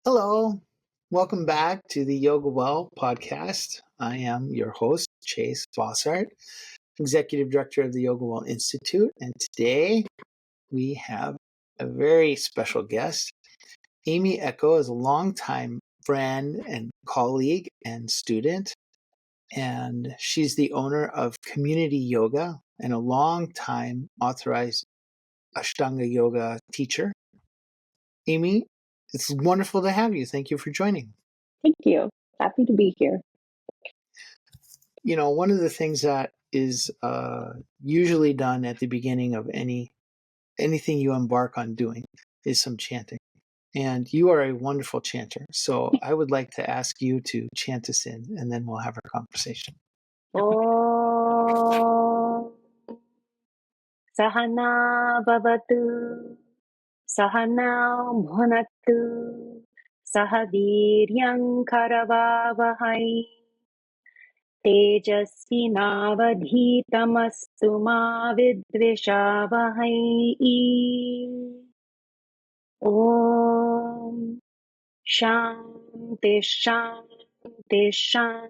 Hello, welcome back to the Yoga Well podcast. I am your host, Chase Fossart, Executive Director of the Yoga Well Institute, and today we have a very special guest. Aimee Echo is a longtime friend and colleague and student, and she's the owner of Community Yoga and a longtime authorized Ashtanga Yoga teacher. Aimee, it's wonderful to have you. Thank you for joining. Thank you. Happy to be here. You know, one of the things that is usually done at the beginning of anything you embark on doing is some chanting. And you are a wonderful chanter. So I would like to ask you to chant us in, and then we'll have our conversation. Om Sahana Bhavatu Sahana Bhunaktu Sahaviryam Karavavahai Tejasvinavadhitamastu ma vidvishavahai. Om Shanti Shanti Shanti.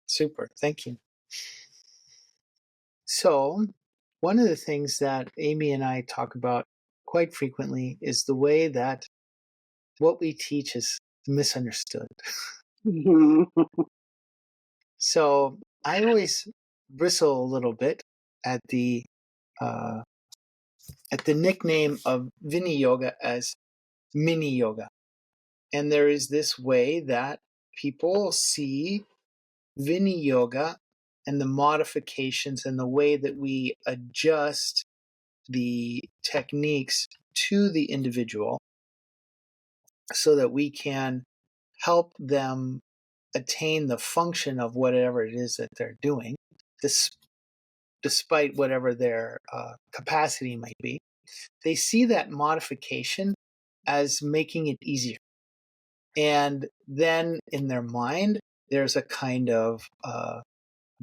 Super. Thank you. So, one of the things that Aimee and I talk about quite frequently is the way that what we teach is misunderstood. So I always bristle a little bit at the nickname of Vini Yoga as mini yoga. And there is this way that people see Vini Yoga and the modifications and the way that we adjust the techniques to the individual so that we can help them attain the function of whatever it is that they're doing, despite whatever their capacity might be. They see that modification as making it easier. And then in their mind, there's a kind of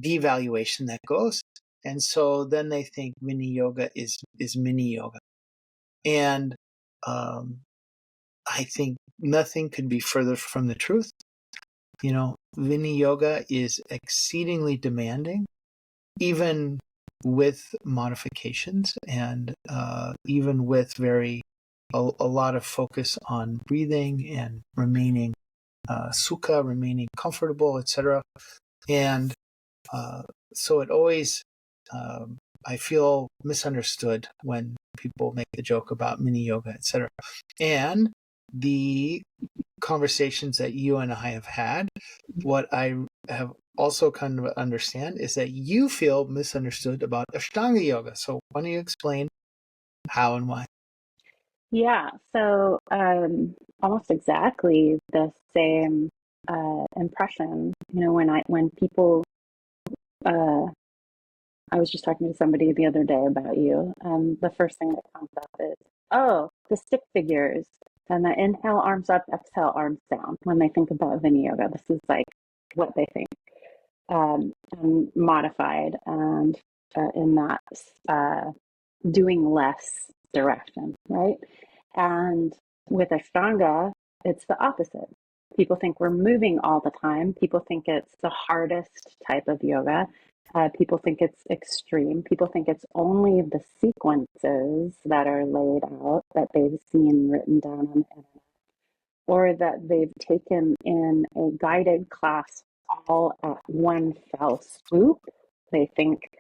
devaluation that goes. And so then they think mini yoga is mini yoga. And I think nothing could be further from the truth. You know, Vini Yoga is exceedingly demanding, even with modifications and even with a lot of focus on breathing and remaining sukha, remaining comfortable, etc. And so it always, I feel misunderstood when people make the joke about mini yoga, etc. And the conversations that you and I have had, what I have also kind of understand is that you feel misunderstood about Ashtanga yoga. So why don't you explain how and why? Yeah, so almost exactly the same impression. You know, when people, I was just talking to somebody the other day about you. The first thing that comes up is, oh, the stick figures and the inhale arms up, exhale arms down. When they think about Vini Yoga, this is like what they think, and modified and in that doing less direction, right? And with Ashtanga, it's the opposite. People think we're moving all the time. People think it's the hardest type of yoga. People think it's extreme. People think it's only the sequences that are laid out that they've seen written down on the internet, or that they've taken in a guided class all at one fell swoop. They think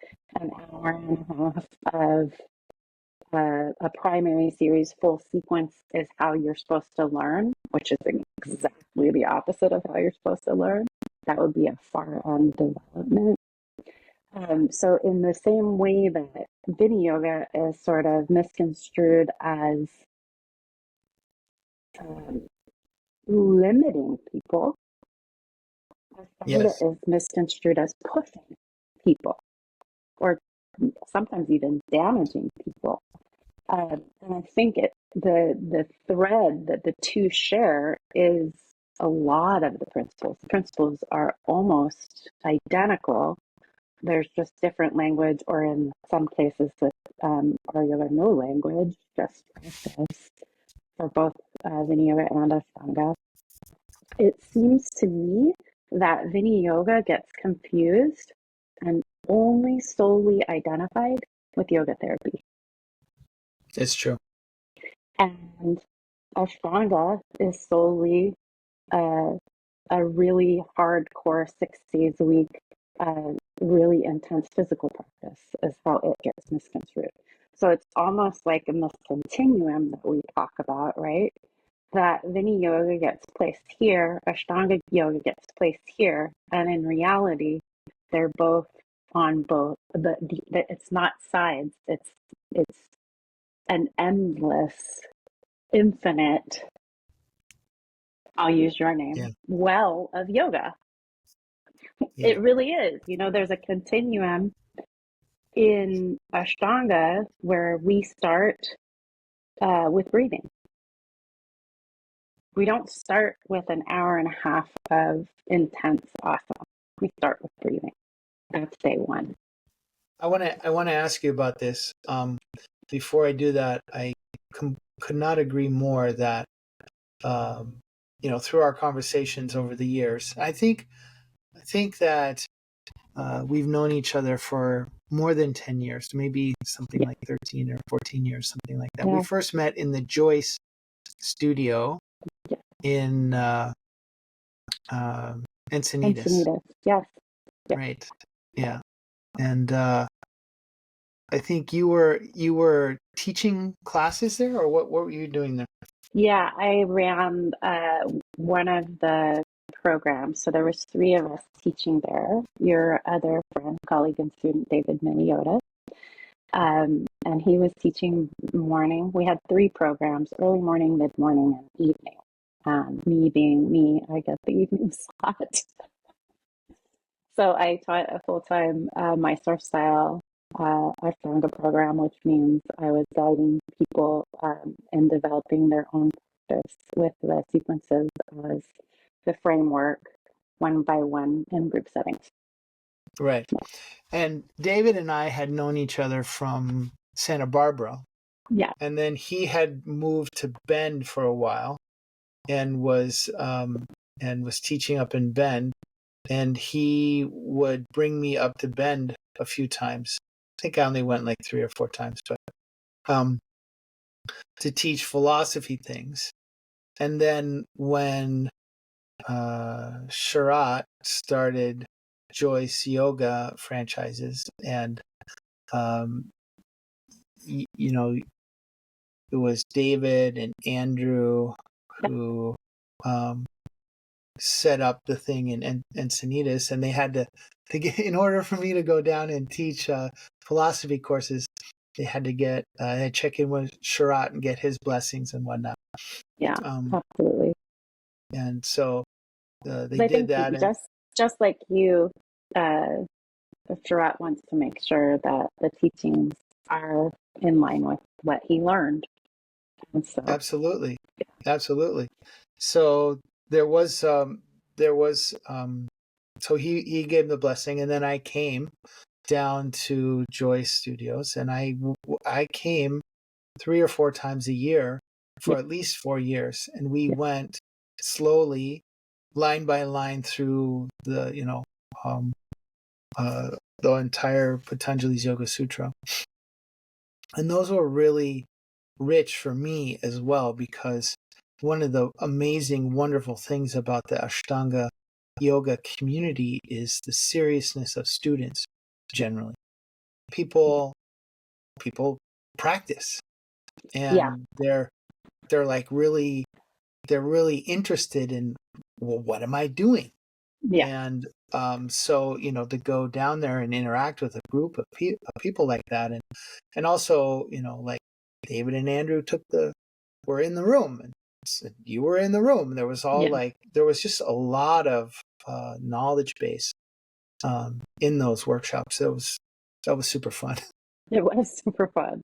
an hour and a half of a primary series full sequence is how you're supposed to learn, which is exactly the opposite of how you're supposed to learn. That would be a far end development. So in the same way that Vini Yoga is sort of misconstrued as limiting people, Ashtanga is misconstrued as pushing people, or sometimes even damaging people. And I think the thread that the two share is a lot of the principles. The principles are almost identical. There's just different language, or in some cases with Arya, no language, just practice. for both Vinyasa and Ashtanga, it seems to me that Vinyasa gets confused and only solely identified with yoga therapy. It's true. And Ashtanga is solely a really hardcore 6 days a week, really intense physical practice, is how it gets misconstrued. So it's almost like in this continuum that we talk about, right? That Vini yoga gets placed here, Ashtanga yoga gets placed here, and in reality, they're both on both. It's not sides. It's an endless, infinite. I'll use your name. Well of yoga. Yeah. It really is. There's a continuum in Ashtanga where we start with breathing. We don't start with an hour and a half of intense asana. We start with breathing. That's day one. I want to ask you about this. Before I do that, I could not agree more that through our conversations over the years, I think that we've known each other for more than 10 years, maybe something like 13 or 14 years, something like that. Yeah. We first met in the Joyce studio in Encinitas. Encinitas, yes. Right. Yeah. And I think you were teaching classes there, or what were you doing there? Yeah, I ran one of the programs. So there was 3 of us teaching there. Your other friend, colleague, and student, David Miniyota. And he was teaching morning. We had 3 programs: early morning, mid morning, and evening. Me being me, I get the evening slot. So I taught a full-time Mysore style Ashtanga program, which means I was guiding people in developing their own practice with the sequences as the framework, one by one, in group settings. Right. And David and I had known each other from Santa Barbara. Yeah. And then he had moved to Bend for a while and was teaching up in Bend. And he would bring me up to Bend a few times. I think I only went like 3 or 4 times, but to teach philosophy things. And then when Sharat started Joyce Yoga franchises, and it was David and Andrew who set up the thing in Encinitas, and they had to get, in order for me to go down and teach philosophy courses, they had to check in with Sharat and get his blessings and whatnot. Yeah, absolutely. And so they did that. Just like you, Sharat wants to make sure that the teachings are in line with what he learned. And so, absolutely. So there was so he gave the blessing, and then I came down to Joyce Studios, and I came 3 or 4 times a year for at least 4 years, and we went slowly, line by line, through the entire Patanjali's Yoga Sutra, and those were really rich for me as well, because one of the amazing, wonderful things about the Ashtanga yoga community is the seriousness of students. Generally, people practice, and they're like really interested in, well, what am I doing? And so to go down there and interact with a group of people like that, and also like David and Andrew were in the room, and you were in the room. There was there was just a lot of knowledge base in those workshops. That was super fun. It was super fun.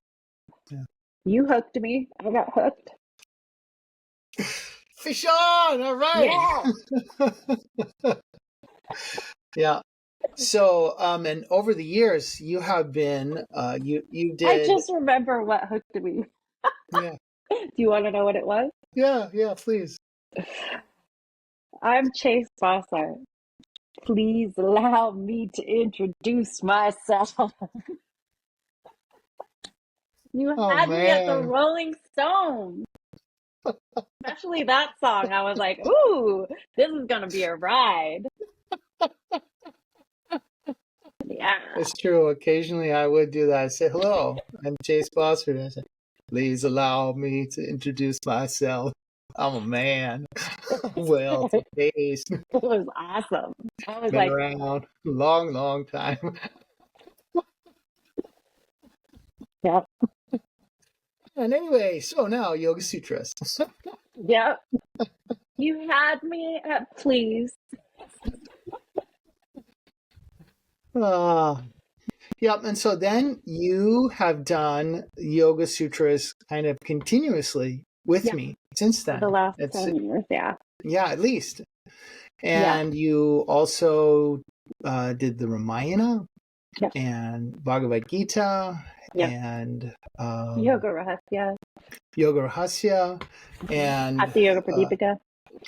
Yeah. You hooked me. I got hooked. Fish on! All right. Yeah. Yeah. So, and over the years, you have been, you did. I just remember what hooked me. Yeah. Do you want to know what it was? Yeah, please. I'm Chase Foster. Please allow me to introduce myself. You Oh had me at the man. Rolling Stones. Especially that song. I was like, ooh, this is going to be a ride. Yeah. It's true. Occasionally I would do that. I say, hello, I'm Chase Bosford. I say, please allow me to introduce myself. I'm a man. Well, It Chase. was awesome. I was Been like, around a long, long time. yep, And anyway, so now Yoga Sutras. yep. You had me at please. Ah, yep. And so then you have done Yoga Sutras kind of continuously with Yeah, me since for the then. last It's 10 years. Yeah. yeah, at least. Yeah. And you also did the Ramayana Yep. and Bhagavad Gita Yep. and Yoga Rahasya. Yoga Rahasya and Hatha Yoga Pradipika.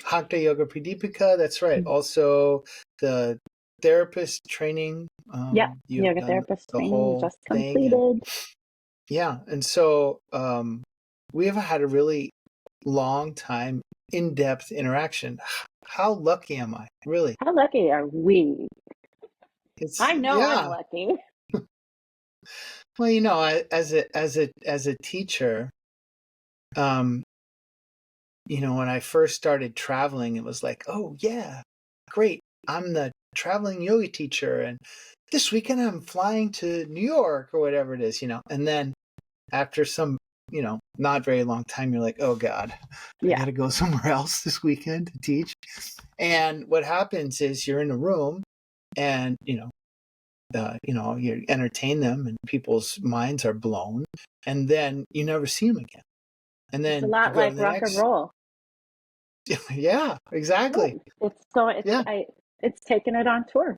Hatha Yoga Pradipika. That's right. Also the therapist training. Yep. You've Yoga done therapist the training whole just thing, and completed. yeah, and so we have had a really long time, in-depth interaction. How lucky am I? Really, How lucky are we? it's I know I'm yeah. lucky. Well, as a teacher, um, when I first started traveling, it was like, oh yeah, great. I'm the traveling yoga teacher, and this weekend I'm flying to New York or whatever it is. And then after some, not very long time, you're like, oh God, I Yeah. got to go somewhere else this weekend to teach. And what happens is you're in a room, and you entertain them, and people's minds are blown, and then you never see them again. And It's a then you lot go to like the rock and next. roll. Yeah, exactly. Yes. Yeah, It's taken it on tour.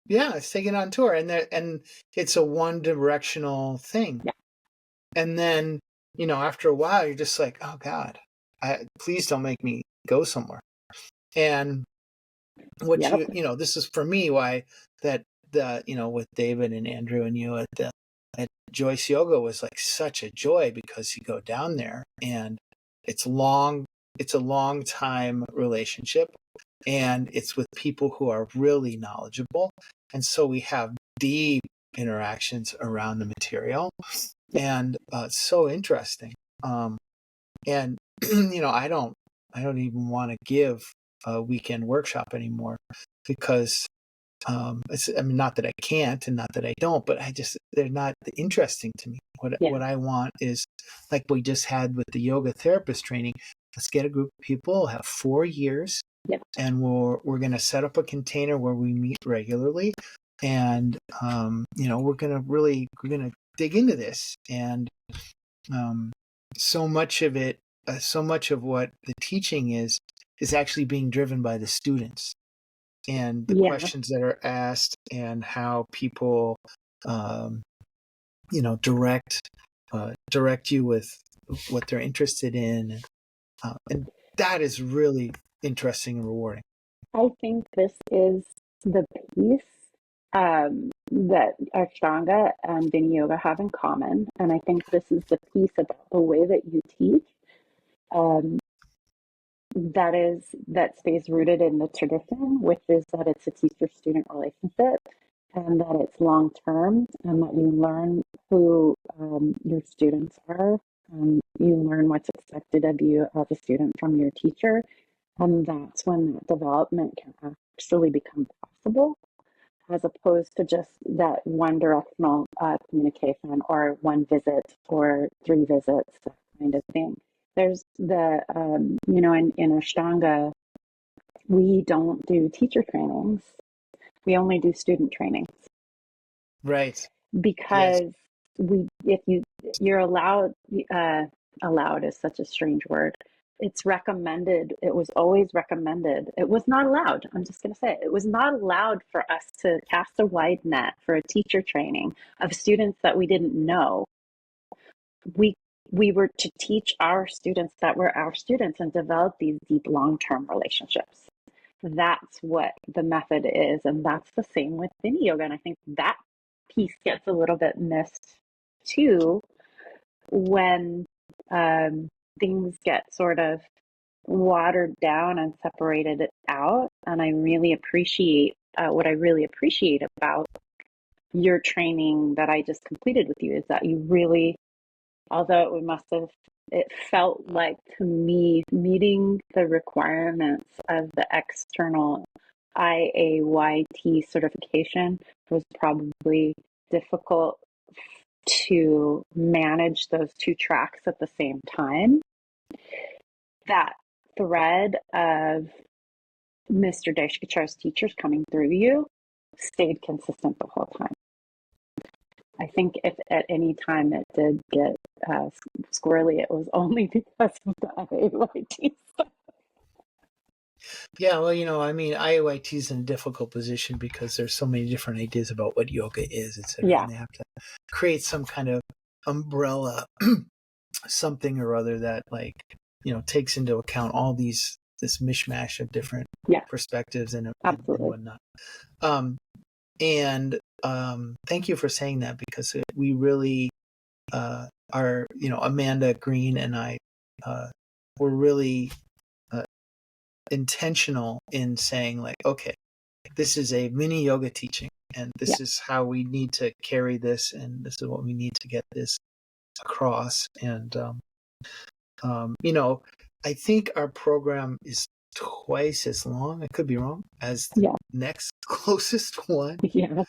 yeah. It's taken on tour, and it's a one directional thing. Yeah. And then after a while, you're just like, oh God, please don't make me go somewhere. And what Yep. this is for me why that the with David and Andrew and you at Joyce Yoga was like such a joy, because you go down there and it's a long time relationship, and it's with people who are really knowledgeable, and so we have deep interactions around the material, and it's so interesting. And I don't even want to give a weekend workshop anymore, because not that I can't and not that I don't, but they're not interesting to me. Yeah. What I want is, like we just had with the yoga therapist training, let's get a group of people, have 4 years, Yep. and we're going to set up a container where we meet regularly, and we're going to dig into this, and um, so much of it, so much of what the teaching is actually being driven by the students, and the Yeah. questions that are asked, and how people, um, direct you with what they're interested in, and that is really interesting and rewarding. I think this is the piece that Ashtanga and Vini Yoga have in common. And I think this is the piece about the way that you teach um, that stays rooted in the tradition, which is that it's a teacher-student relationship and that it's long term and that you learn who your students are. You learn what's expected of you as a student from your teacher. And that's when that development can actually become possible, as opposed to just that one directional communication or one visit or 3 visits, that kind of thing. There's in Ashtanga, we don't do teacher trainings. We only do student trainings Right. Yes. because if you're allowed, allowed is such a strange word. It's recommended. It was always recommended. It was not allowed. I'm just going to say it. It was not allowed for us to cast a wide net for a teacher training of students that we didn't know. We we were to teach our students that were our students and develop these deep long-term relationships. That's what the method is. And that's the same with Vini Yoga. And I think that piece gets a little bit missed too when things get sort of watered down and separated out. And I really appreciate what I really appreciate about your training that I just completed with you is that you really, although it felt like to me meeting the requirements of the external IAYT certification was probably difficult to manage those two tracks at the same time. That thread of Mr. Deshkachar's teachers coming through you stayed consistent the whole time. I think if at any time it did get squirrely, it was only because of the IAYT stuff. Yeah, well, IAYT is in a difficult position because there's so many different ideas about what yoga is, etc. Yeah. And they have to create some kind of umbrella, something or other that takes into account all this mishmash of different perspectives and whatnot. Thank you for saying that, because we really are, Amanda Green and I were really intentional in saying, like, okay, this is a mini yoga teaching, and this is how we need to carry this, and this is what we need to get this across. And I think our program is twice as long, I could be wrong, as the next closest one. Yeah.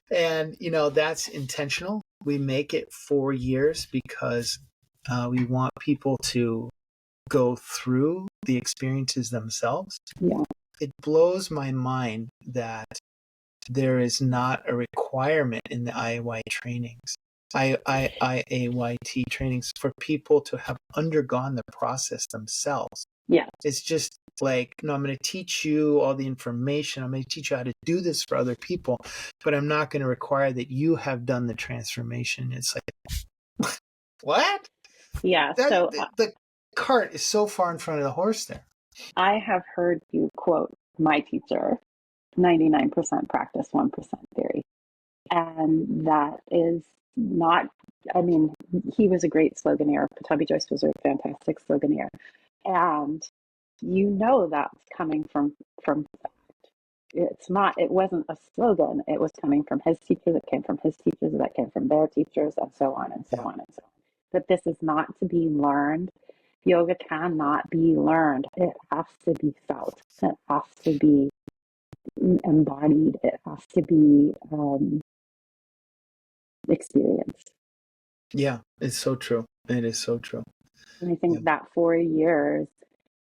And that's intentional. We make it 4 years because we want people to go through the experiences themselves. Yeah. It blows my mind that there is not a requirement in the IAYT trainings for people to have undergone the process themselves. Yeah. It's just like, no, I'm going to teach you all the information. I'm going to teach you how to do this for other people, but I'm not going to require that you have done the transformation. It's like, what? Yeah. The cart is so far in front of the horse there. I have heard you quote my teacher, 99% practice, 1% theory. And that is not, he was a great sloganeer. Patabi Joyce was a fantastic sloganeer. And that's coming from fact. It wasn't a slogan. It was coming from his teacher, that came from his teachers, that came from their teachers, and so on and so on and so on. That this is not to be learned. Yoga cannot be learned. It has to be felt. It has to be embodied. It has to be experienced. Yeah, it's so true. It is so true. And I think that 4 years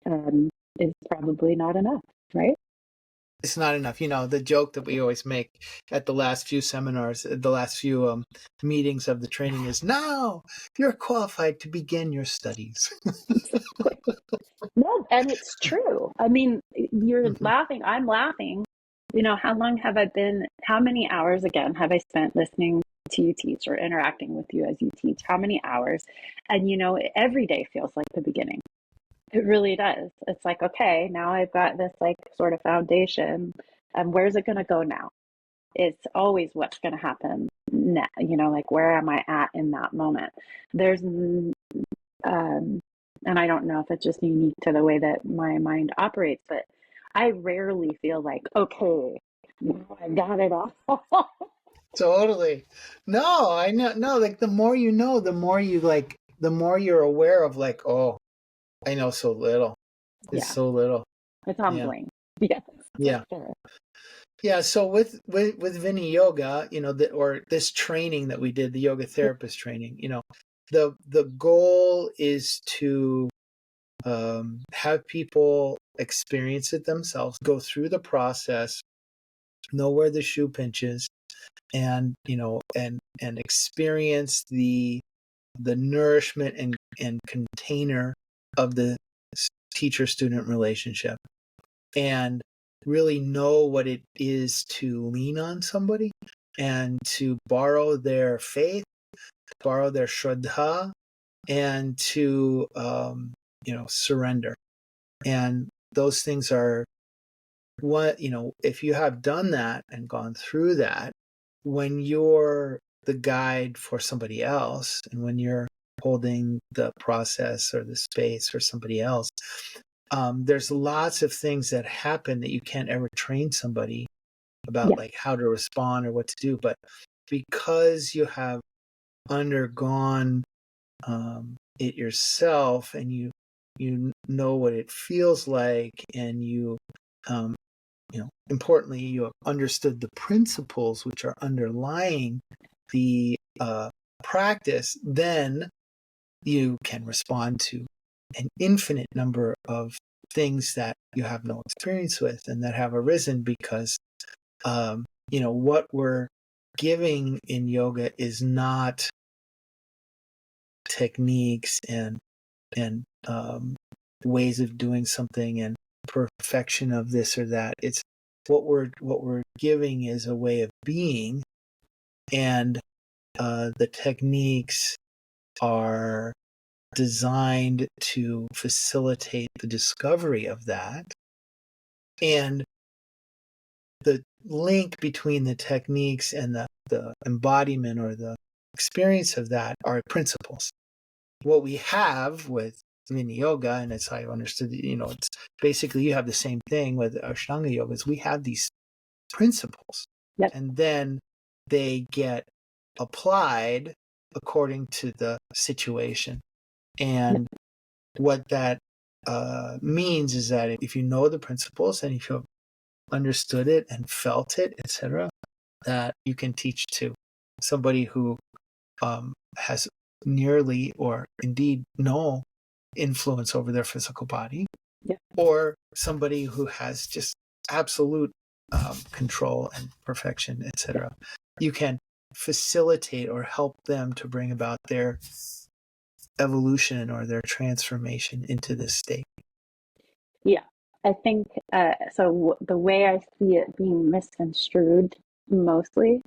is probably not enough, right? It's not enough. The joke that we always make at the last few seminars, the last few meetings of the training is, now you're qualified to begin your studies. No, and it's true. You're laughing. I'm laughing. How many hours again have I spent listening to you teach or interacting with you as you teach? How many hours? And, every day feels like the beginning. It really does. It's like, okay, now I've got this like sort of foundation, and where's it going to go now? It's always what's going to happen now, like where am I at in that moment? There's, and I don't know if it's just unique to the way that my mind operates, but I rarely feel like, okay, I got it all. Totally. No, I know. No, like the more you know, the more you're aware of, like, oh, I know so little. It's so little. It's humbling. Yeah. Yeah. Sure. Yeah. So with Vini Yoga, or this training that we did, the yoga therapist training, the goal is to have people experience it themselves, go through the process, know where the shoe pinches, and and experience the nourishment and container of the teacher-student relationship, and really know what it is to lean on somebody and to borrow their faith, borrow their shraddha, and to, surrender. And those things are what, if you have done that and gone through that, when you're the guide for somebody else, and when you're holding the process or the space for somebody else, there's lots of things that happen that you can't ever train somebody about, like how to respond or what to do. But because you have undergone it yourself, and you know what it feels like, and importantly, you have understood the principles which are underlying the practice, then you can respond to an infinite number of things that you have no experience with and that have arisen because, what we're giving in yoga is not techniques and ways of doing something and perfection of this or that. It's what we're giving is a way of being, and the techniques are designed to facilitate the discovery of that. And the link between the techniques and the embodiment or the experience of that are principles. What we have with Vinyasa Yoga, and it's how I understood, it's basically you have the same thing with Ashtanga Yoga, is we have these principles, and then they get applied according to the situation. And what that means is that if you know the principles and if you've understood it and felt it, etc., that you can teach to somebody who has nearly or indeed no influence over their physical body, or somebody who has just absolute control and perfection, etc. You can facilitate or help them to bring about their evolution or their transformation into this state. Yeah, I think so. The way I see it being misconstrued, mostly,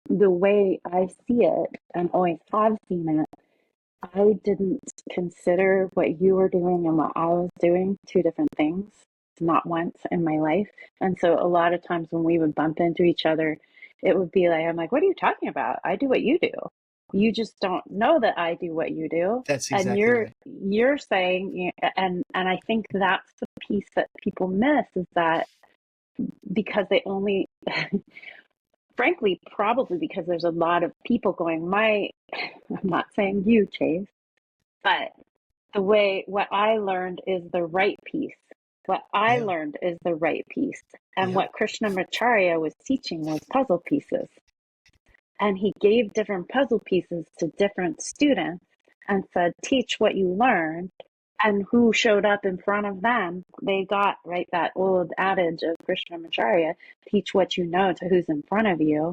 the way I see it and always have seen it, I didn't consider what you were doing and what I was doing two different things, not once in my life. And so a lot of times when we would bump into each other, it would be like, I'm like, what are you talking about? I do what you do. You just don't know that I do what you do. That's And exactly right. you're saying, and I think that's the piece that people miss, is that because they only frankly, probably because there's a lot of people going, I'm not saying you, Chase, but what I learned is the right piece. What I learned is the right piece. And what Krishnamacharya was teaching was puzzle pieces. And he gave different puzzle pieces to different students and said, teach what you learned. And who showed up in front of them, they got, right, that old adage of Krishnamacharya, teach what you know to who's in front of you.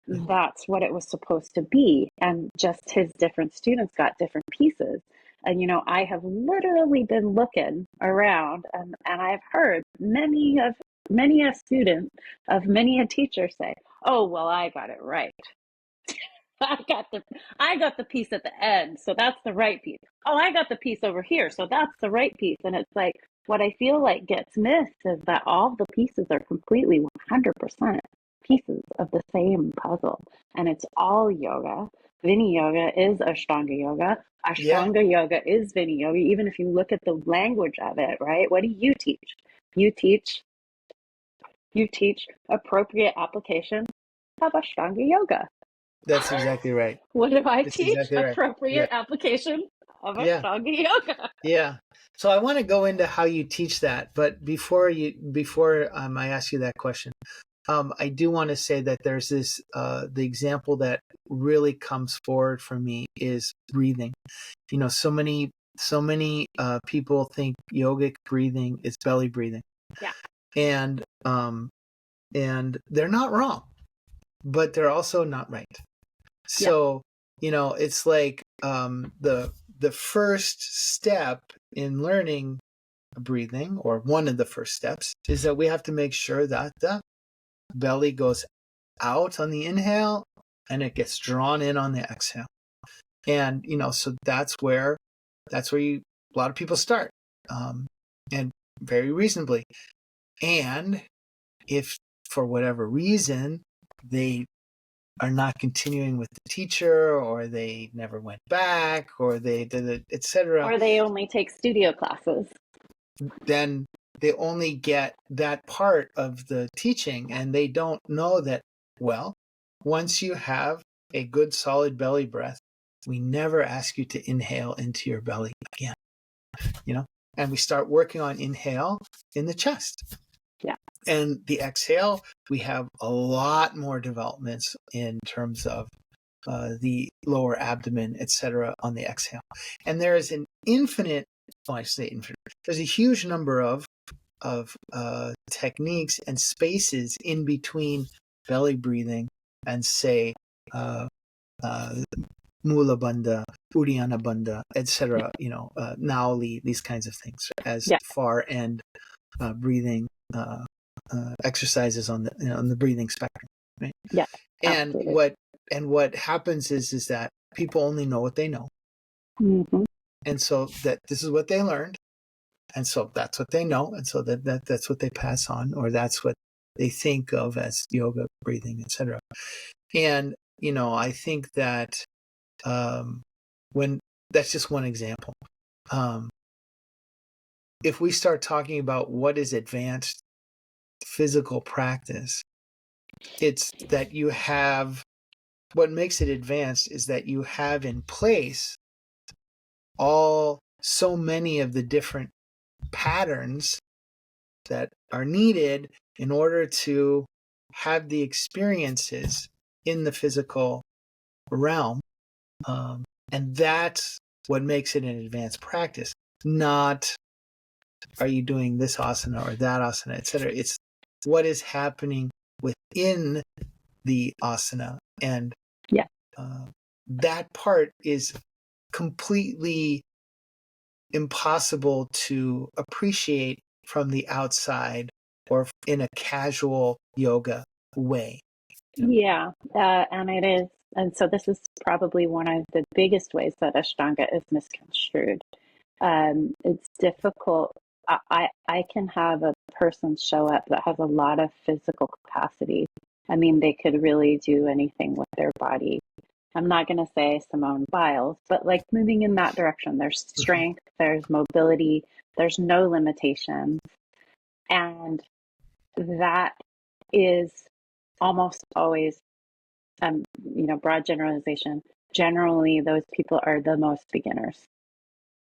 That's what it was supposed to be. And just his different students got different pieces. And, I have literally been looking around and I've heard many a student of many a teacher say, oh, well, I got it right. I got the piece at the end, so that's the right piece. Oh, I got the piece over here, so that's the right piece. And it's like, what I feel like gets missed is that all the pieces are completely 100% pieces of the same puzzle. And it's all yoga. Vinyasa Yoga is Ashtanga Yoga. Ashtanga Yoga is Vinyasa Yoga. Even if you look at the language of it, right? What do you teach? You teach appropriate application of Ashtanga Yoga. That's exactly right. What do I teach? Exactly right. Appropriate application of Ashtanga Yoga. Yeah. So I want to go into how you teach that, but before I ask you that question, I do want to say that there's this the example that really comes forward for me is breathing. So many people think yogic breathing is belly breathing. Yeah. And they're not wrong, but they're also not right. So, it's like the first step in learning breathing, or one of the first steps, is that we have to make sure that the belly goes out on the inhale and it gets drawn in on the exhale. And, so that's where a lot of people start, and very reasonably. And if for whatever reason they are not continuing with the teacher, or they never went back, or they did it, etc., or they only take studio classes, then they only get that part of the teaching, and they don't know that, well, once you have a good solid belly breath, we never ask you to inhale into your belly again, and we start working on inhale in the chest. Yeah. And the exhale, we have a lot more developments in terms of the lower abdomen, etc., on the exhale. And there is an infinite, well, I say infinite, there's a huge number of techniques and spaces in between belly breathing and, say, Mula Bandha, Uddiyana Bandha, etc., Nauli, these kinds of things, as far end breathing exercises on the breathing spectrum, right? Yeah, and absolutely. what happens is that people only know what they know, Mm-hmm. and so that this is what they learned, and so that's what they know, and so that's what they pass on, or that's what they think of as yoga, breathing, etc. And I think that when that's just one example. If we start talking about what is advanced physical practice, it's that you have, what makes it advanced is that you have in place so many of the different patterns that are needed in order to have the experiences in the physical realm. And that's what makes it an advanced practice, not are you doing this asana or that asana, etc. It's what is happening within the asana. And that part is completely impossible to appreciate from the outside or in a casual yoga way. Yeah, and it is. And so this is probably one of the biggest ways that Ashtanga is misconstrued. It's difficult. I can have a person show up that has a lot of physical capacity. I mean, they could really do anything with their body. I'm not going to say Simone Biles, but like moving in that direction. There's strength, there's mobility, there's no limitations. And that is almost always, broad generalization. Generally, those people are the most beginners.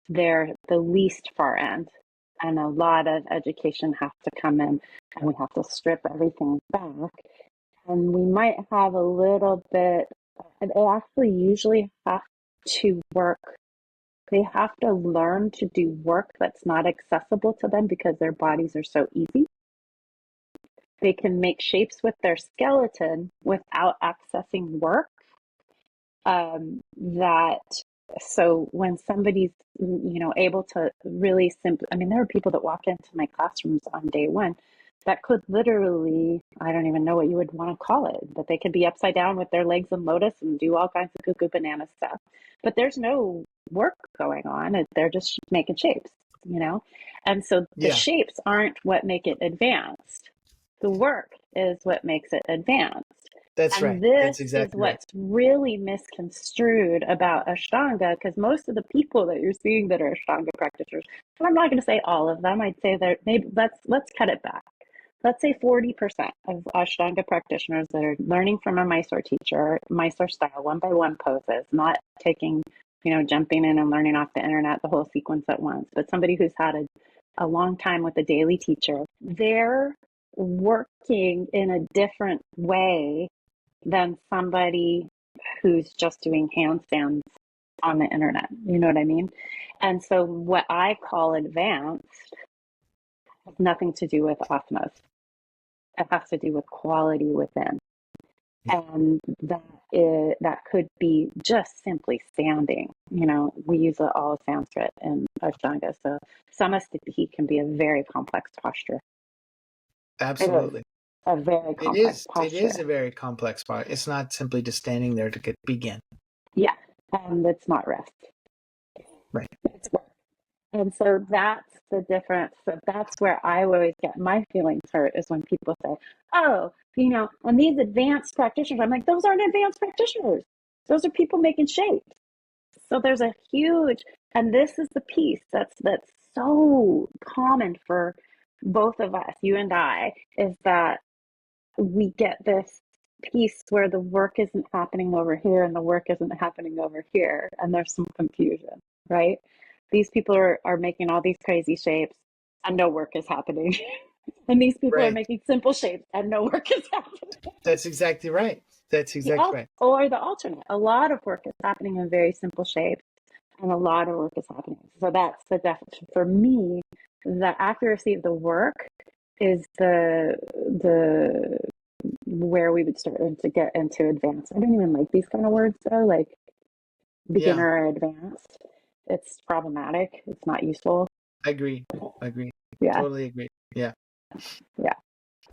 They're the least far end. And a lot of education has to come in, and we have to strip everything back. And we might have a little bit, they actually usually have to work. They have to learn to do work that's not accessible to them because their bodies are so easy. They can make shapes with their skeleton without accessing work. So when somebody's, able to really simply, I mean, there are people that walk into my classrooms on day one that could literally, I don't even know what you would want to call it, but they could be upside down with their legs in lotus and do all kinds of cuckoo banana stuff. But there's no work going on. They're just making shapes, And so the shapes aren't what make it advanced. The work is what makes it advanced. That's right. That's exactly is what's really misconstrued about Ashtanga, because most of the people that you're seeing that are Ashtanga practitioners, and I'm not going to say all of them, I'd say that maybe let's cut it back. Let's say 40% of Ashtanga practitioners that are learning from a Mysore teacher, Mysore style, one-by-one poses, not taking, jumping in and learning off the internet, the whole sequence at once, but somebody who's had a long time with a daily teacher, they're working in a different way than somebody who's just doing handstands on the internet. You know what I mean? And so what I call advanced has nothing to do with asanas. It has to do with quality within. And that could be just simply standing. We use all Sanskrit in Ashtanga. So Samasthiti can be a very complex posture. Absolutely. A very complex posture. It is a very complex part. It's not simply just standing there to begin. Yeah. and it's not rest. Right. It's work. And so that's the difference. So that's where I always get my feelings hurt is when people say, oh, and these advanced practitioners, I'm like, those aren't advanced practitioners. Those are people making shapes. So there's a huge, and this is the piece that's so common for both of us, you and I, is that we get this piece where the work isn't happening over here and the work isn't happening over here, and there's some confusion, right? These people are making all these crazy shapes and no work is happening. And these people are Right. making simple shapes and no work is happening. That's exactly right. That's exactly right. Or the alternate. A lot of work is happening in very simple shapes and a lot of work is happening. So that's the definition. For me, the accuracy of the work is the where we would start to get into advanced. I don't even like these kind of words though, like beginner or advanced. It's problematic. It's not useful. I agree. Yeah. Totally agree. Yeah. Yeah.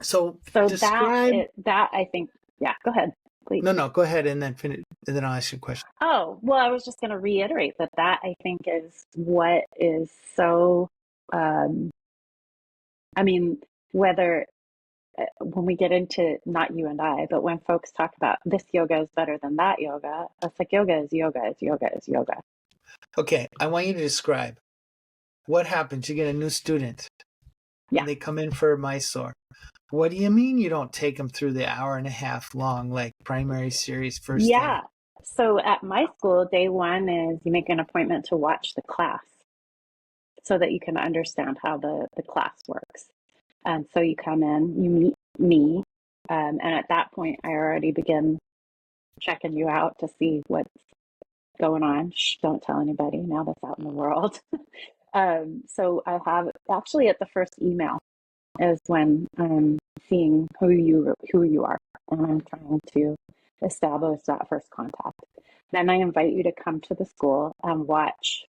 So describe that I think, yeah, go ahead, please. No, go ahead and then finish, and then I'll ask you a question. Oh, well, I was just going to reiterate that I think is what is so, whether when we get into, not you and I, but when folks talk about this yoga is better than that yoga, it's like yoga is yoga is yoga is yoga. Okay, I want you to describe what happens. You get a new student. Yeah. And they come in for Mysore. What do you mean you don't take them through the hour and a half long, like primary series first Yeah. day? So at my school, day one is you make an appointment to watch the class so that you can understand how the class works. And so you come in, you meet me, and at that point, I already begin checking you out to see what's going on. Shh, don't tell anybody now that's out in the world. So I have actually at the first email is when I'm seeing who you are, and I'm trying to establish that first contact. Then I invite you to come to the school and watch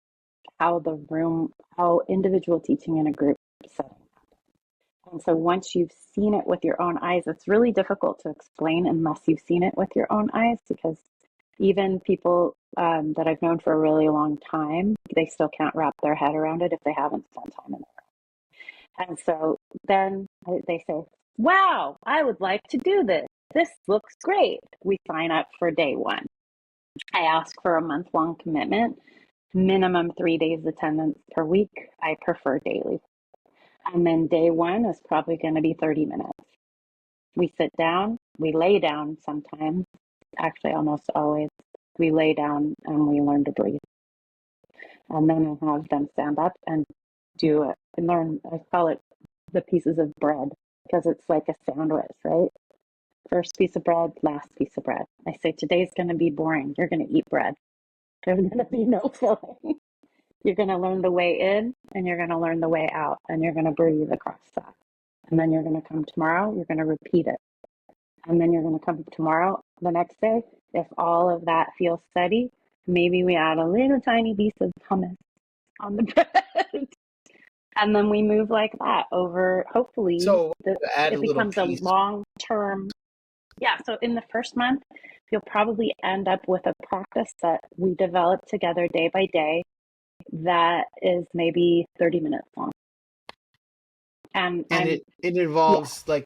how individual teaching in a group setting. And so once you've seen it with your own eyes, it's really difficult to explain unless you've seen it with your own eyes, because even people that I've known for a really long time, they still can't wrap their head around it if they haven't spent time in it. And so then they say, wow, I would like to do this. This looks great. We sign up for day one. I ask for a month-long commitment, minimum 3 days attendance per week. I prefer daily. And then day one is probably going to be 30 minutes. We sit down, we lay down sometimes, actually almost always. We lay down and we learn to breathe. And then I have them stand up and do it and learn. I call it the pieces of bread because it's like a sandwich, right? First piece of bread, last piece of bread. I say, today's going to be boring. You're going to eat bread. There's going to be no filling. You're going to learn the way in and you're going to learn the way out, and you're going to breathe across that. And then you're going to come tomorrow, you're going to repeat it. And then you're going to come tomorrow, the next day. If all of that feels steady, maybe we add a little tiny piece of hummus on the bread. And then we move like that over, hopefully, So add it a little becomes a piece. long-term. Yeah, so in the first month, you'll probably end up with a practice that we develop together day by day that is maybe 30 minutes long. And it involves like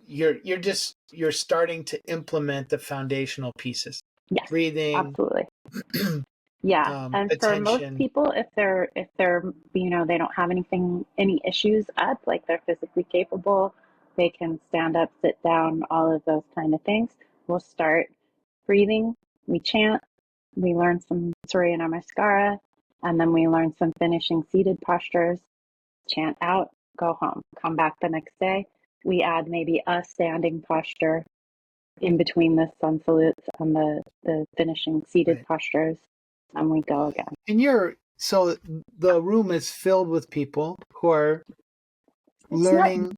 you're starting to implement the foundational pieces. Yes, Breathing. absolutely. Yeah. And attention. for most people, if they're they don't have any issues up, like they're physically capable, they can stand up, sit down, all of those kind of things. We'll start breathing, we chant, we learn some Surya Namaskara, and then we learn some finishing seated postures, chant out, go home, come back the next day. We add maybe a standing posture in between the sun salutes and the finishing seated postures, and we go again. And so the room is filled with people who are learning.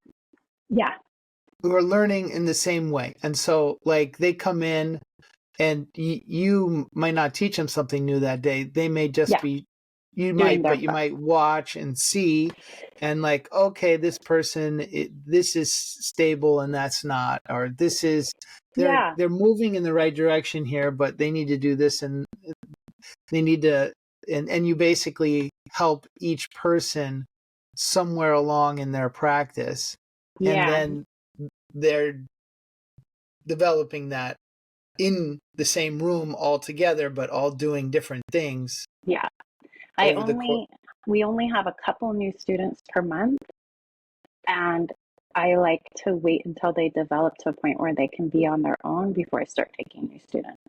Who are learning in the same way. And so like they come in and you might not teach them something new that day. They may just be, you might watch and see and like, okay, this person, this is stable and that's not, or this is, they're moving in the right direction here, but they need to do this. And they need to, and you basically help each person somewhere along in their practice, and Yeah. then they're developing that in the same room all together, but all doing different things Yeah. I over the course. only, we only have a couple new students per month, and I like to wait until they develop to a point where they can be on their own before I start taking new students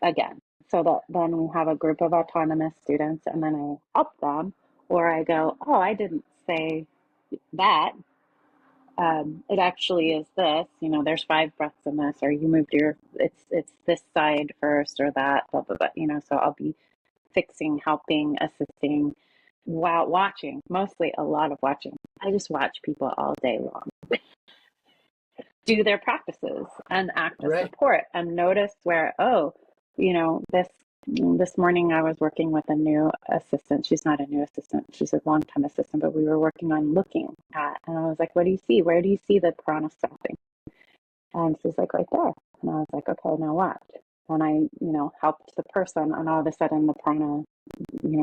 again. So that then we have a group of autonomous students, and then I help them, or I go, oh, I didn't say that. It actually is this, there's 5 breaths in this, or you moved it's this side first, or that, blah, blah, blah, so I'll be fixing, helping, assisting while watching, mostly a lot of watching. I just watch people all day long do their practices and act as Right. support and notice where, oh, this morning I was working with a new assistant. She's not a new assistant. She's a long-time assistant, but we were working on looking at, and I was like, what do you see? Where do you see the prana stopping? And she's like, right there. And I was like, okay, now what? And I, helped the person, and all of a sudden the prana,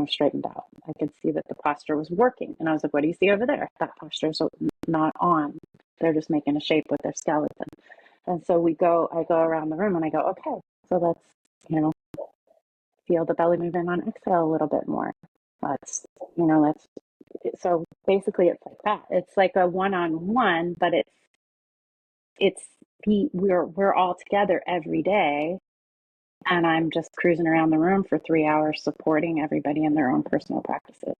straightened out. I could see that the posture was working. And I was like, what do you see over there? That posture's not on. They're just making a shape with their skeleton. And so I go around the room and I go, okay, so let's, feel the belly movement on exhale a little bit more. Let's, so basically it's like that. It's like a one-on-one, but we're all together every day. And I'm just cruising around the room for 3 hours supporting everybody in their own personal practices.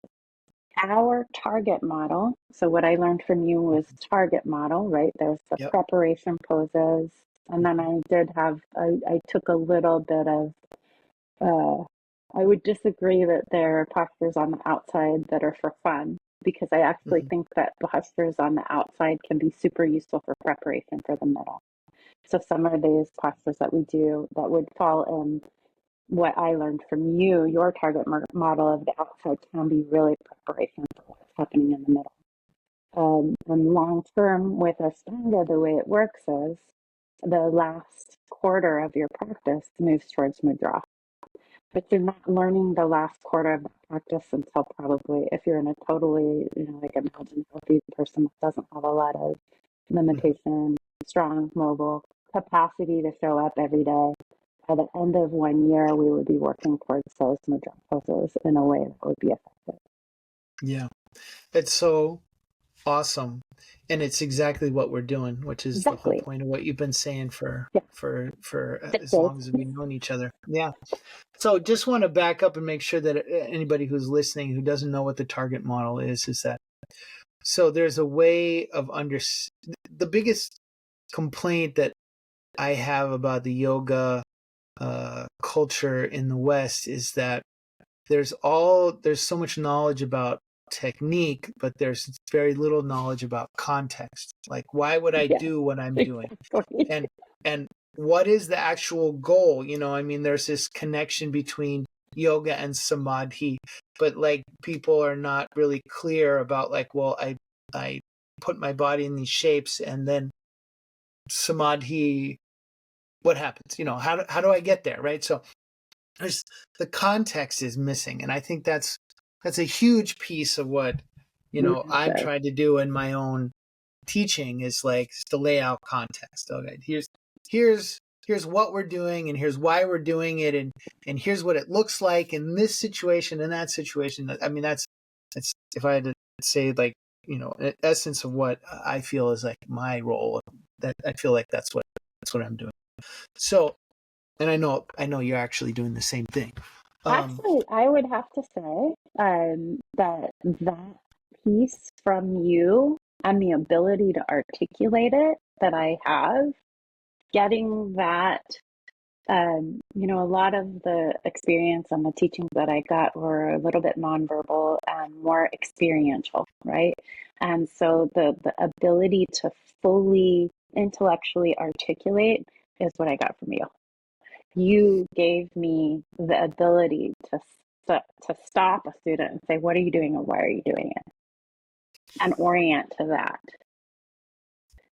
Our target model, so what I learned from you was target model, right? There's the Yep. preparation poses. And then I took a little bit of, I would disagree that there are postures on the outside that are for fun, because I actually Mm-hmm. think that postures on the outside can be super useful for preparation for the middle. So some of these postures that we do that would fall in what I learned from you, your target model of the outside, can be really preparation for what's happening in the middle. And long term with Ashtanga, the way it works is the last quarter of your practice moves towards mudra. But you're not learning the last quarter of that practice until probably, if you're in a totally, like imagine healthy person that doesn't have a lot of limitation, strong, mobile capacity to show up every day. By the end of 1 year, we would be working towards those mudra poses in a way that would be effective. Yeah. It's so awesome. And it's exactly what we're doing, which is the whole Exactly. point of what you've been saying for Yeah. as long Decades. as we've known each other. Yeah. So just want to back up and make sure that anybody who's listening who doesn't know what the target model is that, so there's a way of the biggest complaint that I have about the yoga culture in the West is that there's so much knowledge about technique, but there's very little knowledge about context. Like, why would I Yeah, do what I'm doing? exactly. And and what is the actual goal? I mean, there's this connection between yoga and samadhi, but like people are not really clear about like, well, I put my body in these shapes and then samadhi, what happens? How do I get there, right? So there's the context is missing, and I think that's a huge piece of what I'm Massive. trying to do in my own teaching is like to lay out context. Okay, here's what we're doing, and here's why we're doing it, and here's what it looks like in this situation and that situation. I mean, that's if I had to say like an essence of what I feel is like my role. That I feel like that's what I'm doing. So, and I know you're actually doing the same thing. Actually, I would have to say that piece from you and the ability to articulate it that I have, getting that, a lot of the experience and the teachings that I got were a little bit nonverbal and more experiential, right? And so the ability to fully intellectually articulate is what I got from you. You gave me the ability to stop a student and say, what are you doing and why are you doing it? And orient to that.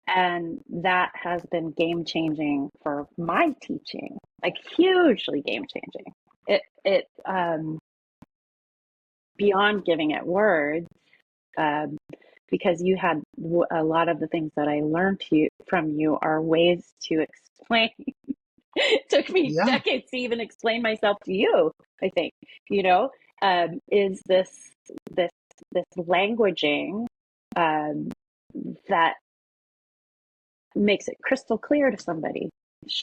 And that has been game changing for my teaching, like hugely game changing. it beyond giving it words, um, because you had a lot of the things that I learned from you are ways to explain. It took me Yeah. decades to even explain myself to you, I think, you know, is this this languaging, um, that makes it crystal clear to somebody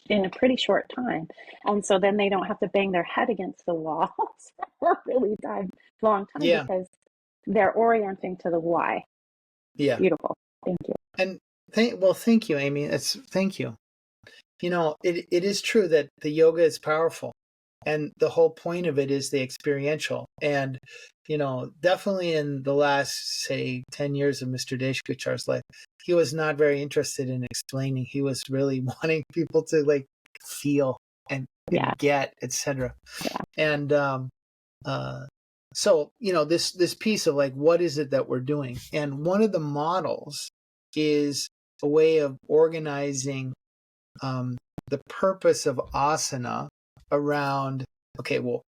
in a pretty short time. And so then they don't have to bang their head against the walls for a really long time, Yeah. because they're orienting to the why. Yeah. Beautiful. Thank you. And thank you, Amy. Thank you. It is true that the yoga is powerful, and the whole point of it is the experiential. And definitely in the last, say, 10 years of Mr. Deshkachar's life, he was not very interested in explaining. He was really wanting people to like feel and Yeah. get, etc. Yeah. And so this piece of like, what is it that we're doing? And one of the models is a way of organizing the purpose of asana around, okay, well,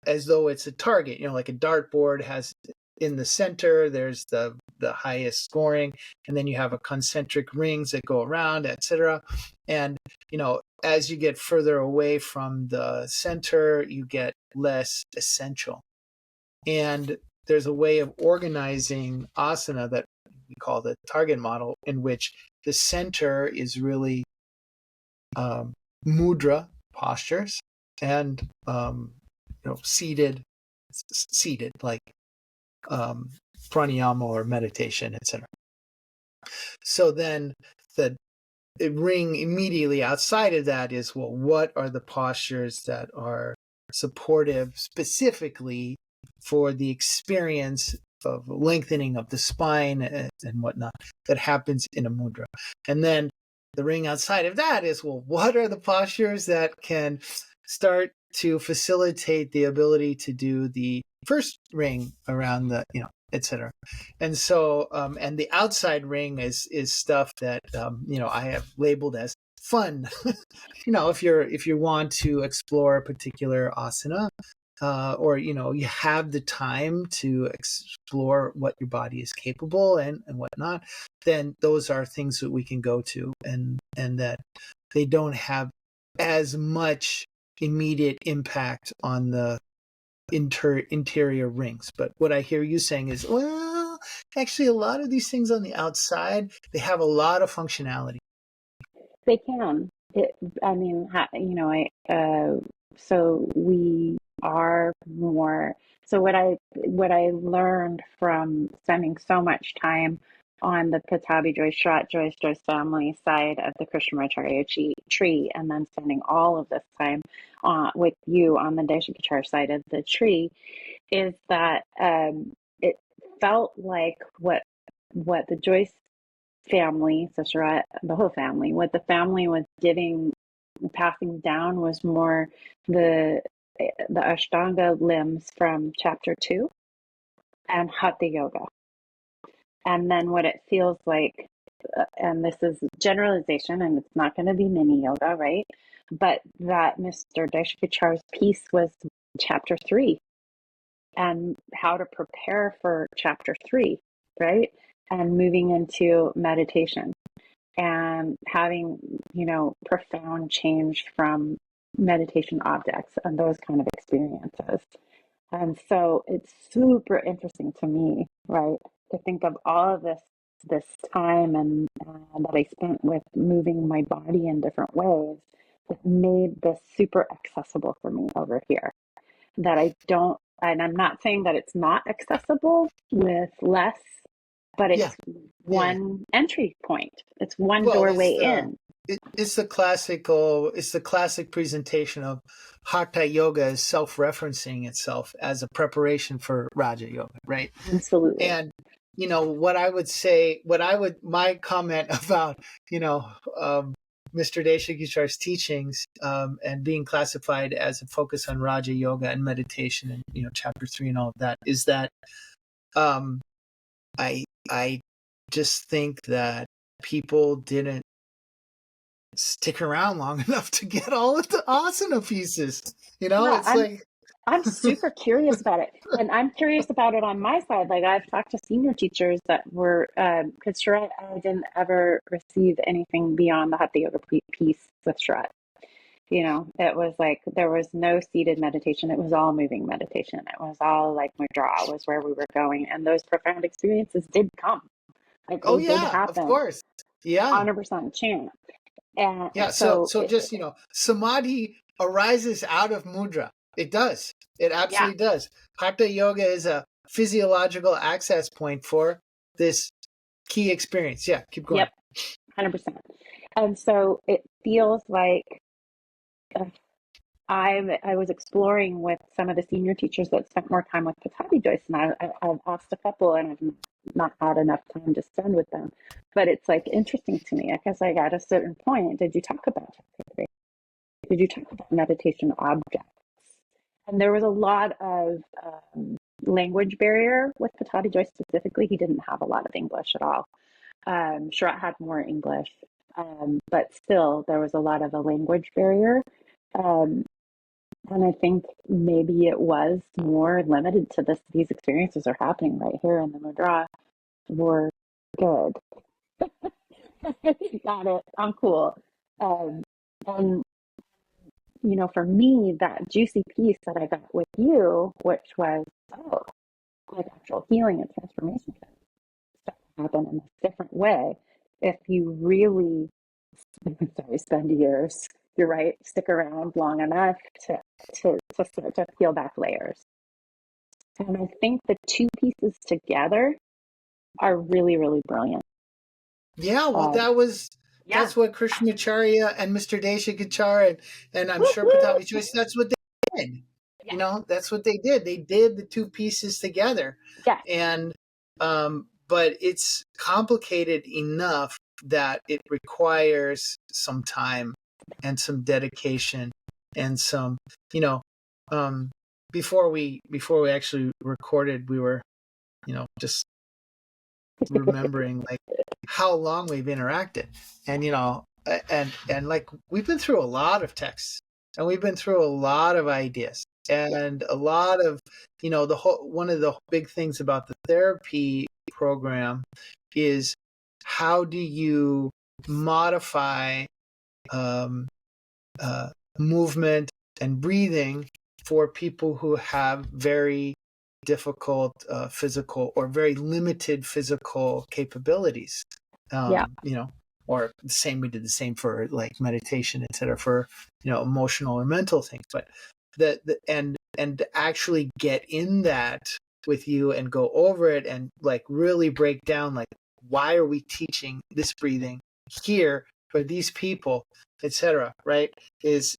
as though it's a target, like a dartboard has in the center, there's the highest scoring, and then you have a concentric rings that go around, etc. And as you get further away from the center, you get less essential. And there's a way of organizing asana that we call the target model, in which the center is really mudra postures, and seated like pranayama or meditation, etc. So then the ring immediately outside of that is, well, what are the postures that are supportive specifically for the experience of lengthening of the spine and whatnot that happens in a mudra? And then the ring outside of that is, well, what are the postures that can start to facilitate the ability to do the first ring around the, etc. And so, and the outside ring is stuff that I have labeled as fun. If you want to explore a particular asana, or you have the time to explore what your body is capable and whatnot, then those are things that we can go to, and that they don't have as much immediate impact on the interior rings. But what I hear you saying is, well, actually a lot of these things on the outside, they have a lot of functionality. They can. I mean, so we are more. So what I learned from spending so much time on the Patabi Joyce family side of the Krishnamacharya tree, and then spending all of this time with you on the Deshikachar side of the tree, is that it felt like what the Joyce family, Sisera, the whole family, what the family was passing down was more the Ashtanga limbs from chapter 2 and Hatha Yoga. And then what it feels like, and this is generalization, and it's not going to be mini yoga, right? But that Mr. Deshkachar's piece was chapter 3, and how to prepare for chapter 3, right? And moving into meditation and having, profound change from meditation objects and those kind of experiences. And so it's super interesting to me, right, to think of all of this time and that I spent with moving my body in different ways that made this super accessible for me over here. That I don't, and I'm not saying that it's not accessible with less, but it's one entry point. It's one doorway in. It's the classic presentation of Hatha Yoga as self-referencing itself as a preparation for Raja Yoga, right? Absolutely. And my comment about Mr. Deshikachar's teachings and being classified as a focus on Raja Yoga and meditation, and chapter 3 and all of that, is that I just think that people didn't stick around long enough to get all of the asana pieces. Yeah, It's like, I'm super curious about it. And I'm curious about it on my side. Like I've talked to senior teachers that were, because Shred, I didn't ever receive anything beyond the Hatha Yoga piece with Shred. It was like there was no seated meditation. It was all moving meditation. It was all like mudra was where we were going. And those profound experiences did come. Like oh they did yeah, of happen, course. Yeah. 100% chance. And Yeah. So, so, so just, samadhi arises out of mudra. It does. It yeah, absolutely does. Hatha yoga is a physiological access point for this key experience. Yeah. Keep going. yep, 100%. And so it feels like uh, I was exploring with some of the senior teachers that spent more time with Patati Joyce, and I've asked a couple, and I've not had enough time to spend with them. But it's like interesting to me because like at a certain point, did you talk about Chakra? Did you talk about meditation objects? And there was a lot of language barrier with Patati Joyce specifically. He didn't have a lot of English at all. Shrat had more English, but still there was a lot of a language barrier. Um, and I think maybe it was more limited to this. These experiences are happening right here in the mudra. We're good. Got it. I'm cool. Um, and for me, that juicy piece that I got with you, which was like actual healing and transformation can start to happen in a different way if you really, sorry, spend years. You're right. Stick around long enough to start to peel back layers. And I think the two pieces together are really, really brilliant. Yeah, well, Um, yeah. that's what Krishnamacharya and Mr. Deshakachar and I'm Woo, sure woo. Patami Joyce, that's what they did. Yeah. That's what they did. They did the two pieces together. Yeah. And but it's complicated enough that it requires some time and some dedication and some, um before we actually recorded, we were, just remembering like how long we've interacted, and and like we've been through a lot of texts, and we've been through a lot of ideas, and a lot of, the whole one of the big things about the therapy program is how do you modify um, movement and breathing for people who have very difficult physical or very limited physical capabilities. Yeah. Or we did the same for like meditation, etc., for emotional or mental things. But and to actually get in that with you and go over it and like really break down like why are we teaching this breathing here for these people, etc., right? Is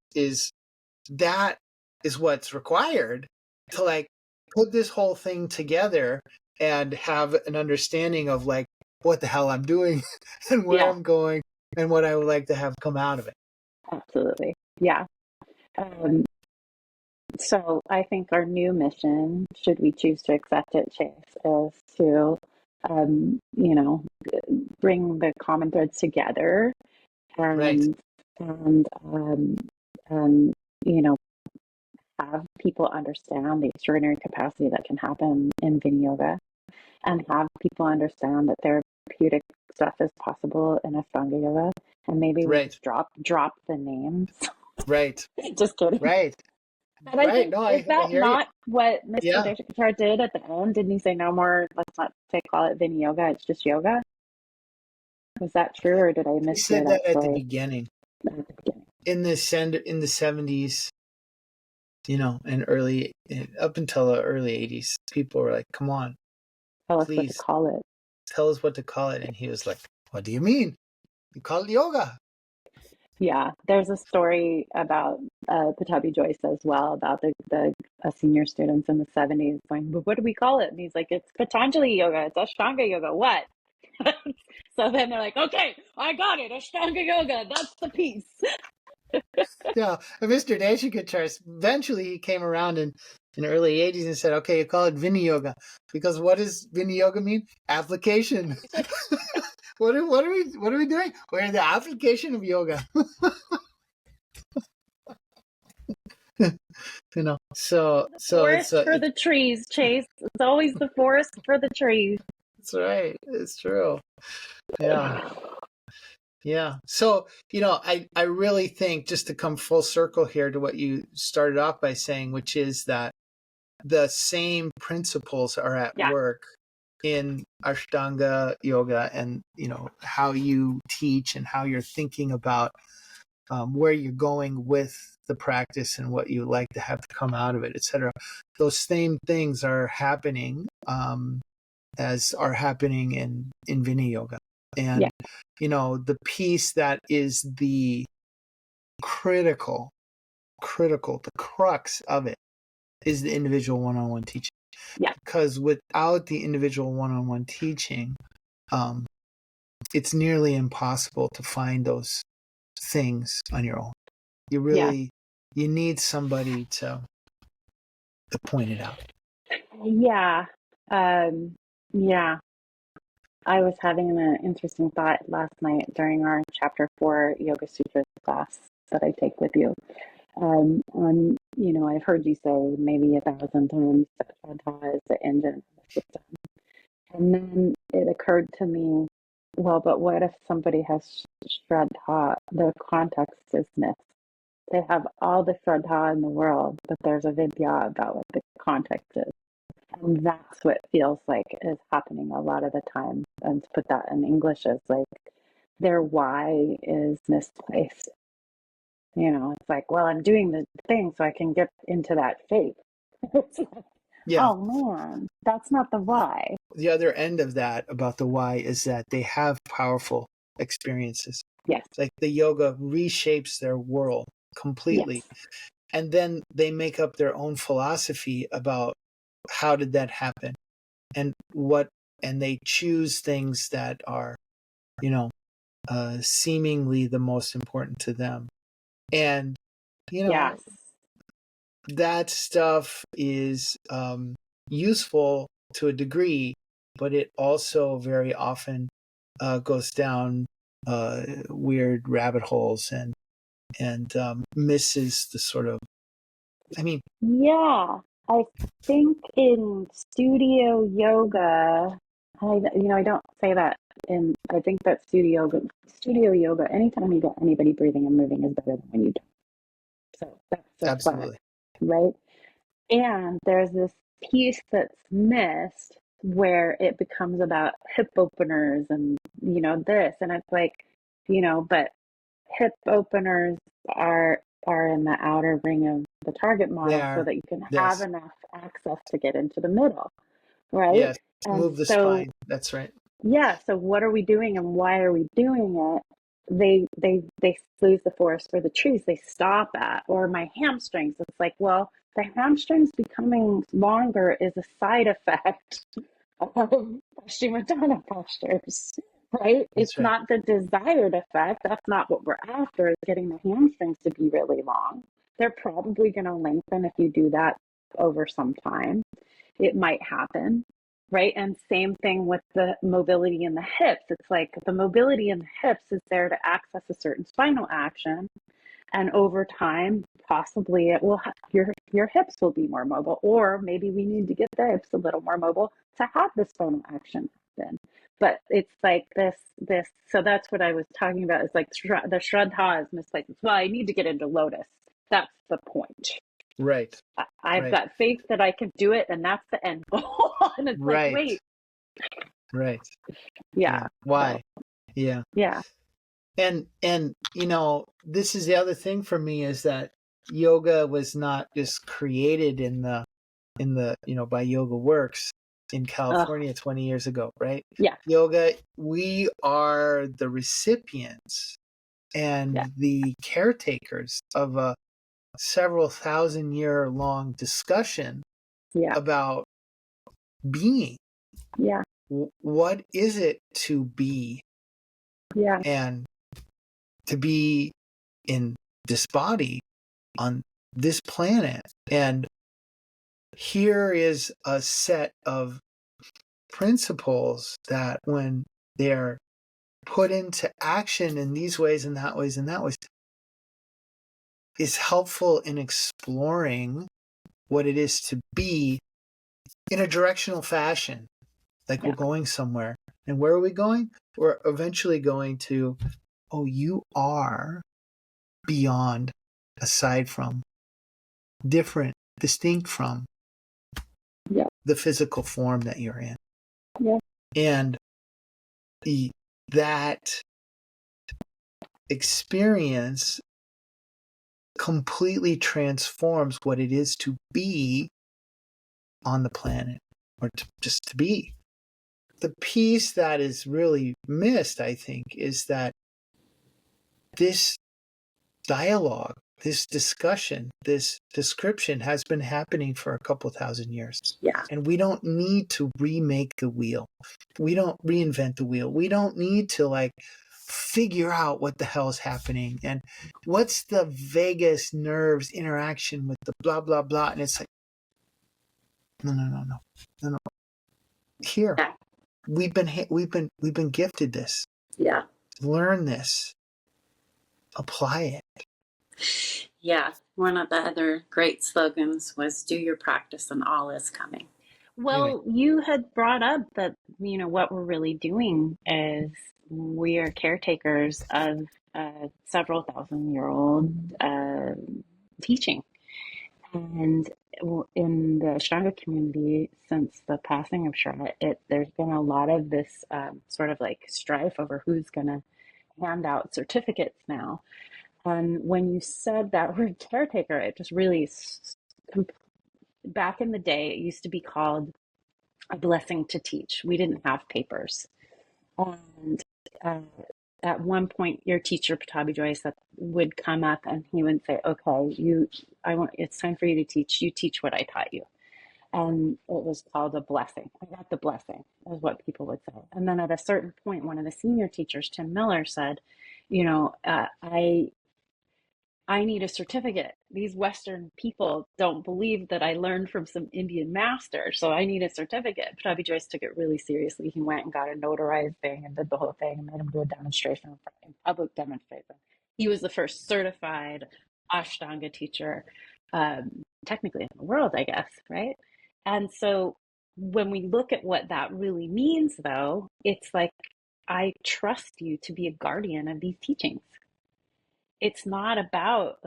that is what's required to like put this whole thing together and have an understanding of like what the hell I'm doing and where Yeah. I'm going and what I would like to have come out of it. Absolutely. Yeah. Um, so I think our new mission, should we choose to accept it, Chase, is to, um, you know, bring the common threads together Right. and and you know have people understand the extraordinary capacity that can happen in Vinyasa yoga, and have people understand that therapeutic stuff is possible in Ashtanga yoga, and maybe we Right. just drop the names. Right. Just kidding. Right. And I Right. think, No, is I that hear you. not what Mr. Yeah. Deshakachar did at the end? Didn't he say no more? Let's not say call it Vinyasa yoga. It's just yoga. Was that true, or did I He mishear said that that at the story beginning. at the beginning? In the 70s, and up until the early 80s, people were like, come on, Tell us what to please call it. tell us what to call it. And he was like, what do you mean? You call it yoga. Yeah, there's a story about Patabi Joyce as well about the senior students in the 70s going, but what do we call it? And he's like, it's Patanjali yoga, it's Ashtanga yoga. What? So then they're like, okay, I got it, Ashtanga yoga. That's the piece. Yeah. And Mr. Deshikachar, eventually he came around in the early 80s and said, okay, you call it Vini Yoga. Because what does Vini Yoga mean? Application. what are we doing? We're in the application of yoga. So it's Forest for the trees, Chase. It's always the forest for the trees. that's right. It's true. Yeah. Yeah. So, I really think, just to come full circle here to what you started off by saying, which is that the same principles are at work in Ashtanga yoga, and, how you teach and how you're thinking about where you're going with the practice and what you like to have to come out of it, etc. Those same things are happening, as are happening in Vinaya yoga. And, the piece that is the critical, the crux of it is the individual one-on-one teaching. Yeah. Because without the individual one-on-one teaching, it's nearly impossible to find those things on your own. You really, you need somebody to point it out. Yeah. Yeah. I was having an interesting thought last night during our Chapter 4 Yoga Sutras class that I take with you. I've heard you say maybe 1,000 times that Shraddha is the engine of the system. And then it occurred to me, well, but what if somebody has Shraddha? The context is missed. They have all the Shraddha in the world, but there's a vidya about what the context is. And that's what feels like is happening a lot of the time. And to put that in English is like their why is misplaced. It's like, well, I'm doing the thing so I can get into that faith. It's like, oh man, that's not the why. The other end of that about the why is that they have powerful experiences. Yes. Like the yoga reshapes their world completely. Yes. And then they make up their own philosophy about how did that happen, and they choose things that are, seemingly the most important to them. And, that stuff is useful to a degree, but it also very often goes down weird rabbit holes and misses the sort of, I think in studio yoga, I don't say that I think that studio yoga, anytime you get anybody breathing and moving is better than when you don't. So that's absolutely right. And there's this piece that's missed where it becomes about hip openers and, this, and it's like, but hip openers are in the outer ring of the target model so that you can have enough access to get into the middle, right? Yes, move the spine. That's right. Yeah. So what are we doing and why are we doing it? They lose the forest for the trees. They stop at, or my hamstrings. It's like, well, the hamstrings becoming longer is a side effect of Paschimottanasana postures, right? It's not the desired effect. That's not what we're after, is getting the hamstrings to be really long. They're probably going to lengthen if you do that over some time. It might happen, right? And same thing with the mobility in the hips. It's like the mobility in the hips is there to access a certain spinal action. And over time, possibly it will your hips will be more mobile, or maybe we need to get the hips a little more mobile to have the spinal action happen. But it's like this. So that's what I was talking about. Is like the Shraddha is misplaced. Well, I need to get into lotus. That's the point. Right. I've got faith that I can do it, and that's the end goal. And it's like, wait. Right. Yeah. Why? Yeah. Yeah. And this is the other thing for me, is that yoga was not just created in the by Yoga Works in California 20 years ago, right? Yeah. Yoga, we are the recipients and the caretakers of a several 1,000-year-long discussion about being. Yeah. What is it to be? Yeah. And to be in this body on this planet. And here is a set of principles that, when they're put into action in these ways and that ways and that ways is helpful in exploring what it is to be in a directional fashion. Like we're going somewhere. And where are we going? We're eventually going to, oh, you are beyond, aside from, different, distinct from the physical form that you're in. Yeah. And that experience completely transforms what it is to be on the planet, or just to be. The piece that is really missed, I think, is that this dialogue, this discussion, this description has been happening for a couple thousand years. Yeah. And we don't need to remake the wheel. We don't reinvent the wheel. We don't need to figure out what the hell is happening and what's the vagus nerves interaction with the blah, blah, blah. And it's like, no. Here, we've been gifted this. Yeah. Learn this. Apply it. Yeah. One of the other great slogans was "Do your practice and all is coming." Well, you had brought up that, what we're really doing is we are caretakers of several 1,000-year-old teaching. And in the Ashtanga community, since the passing of Shra, there's been a lot of this sort of strife over who's going to hand out certificates now. And when you said that word caretaker, it just really, back in the day, it used to be called a blessing to teach. We didn't have papers. And at one point, your teacher, Patabi Joyce, would come up and he would say, okay, it's time for you to teach. You teach what I taught you. And it was called a blessing. I got the blessing, is what people would say. And then at a certain point, one of the senior teachers, Tim Miller, said, I need a certificate. These Western people don't believe that I learned from some Indian master, so I need a certificate. Patabi Joyce took it really seriously. He went and got a notarized thing and did the whole thing and made him do a demonstration, a public demonstration. He was the first certified Ashtanga teacher, technically in the world, I guess, right? And so when we look at what that really means, though, it's like, I trust you to be a guardian of these teachings. It's not about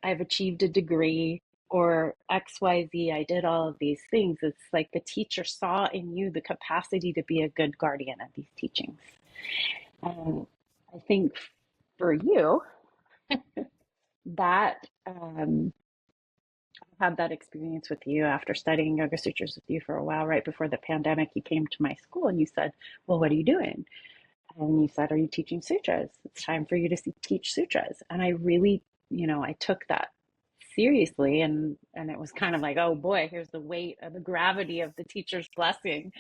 I've achieved a degree or XYZ, I did all of these things. It's like the teacher saw in you the capacity to be a good guardian of these teachings. And I think for you, that I had that experience with you after studying Yoga Sutras with you for a while. Right before the pandemic, you came to my school and you said, well, what are you doing? And you said, are you teaching sutras? It's time for you to teach sutras. And I really, I took that seriously. And it was kind of like, oh boy, here's the weight of the gravity of the teacher's blessing.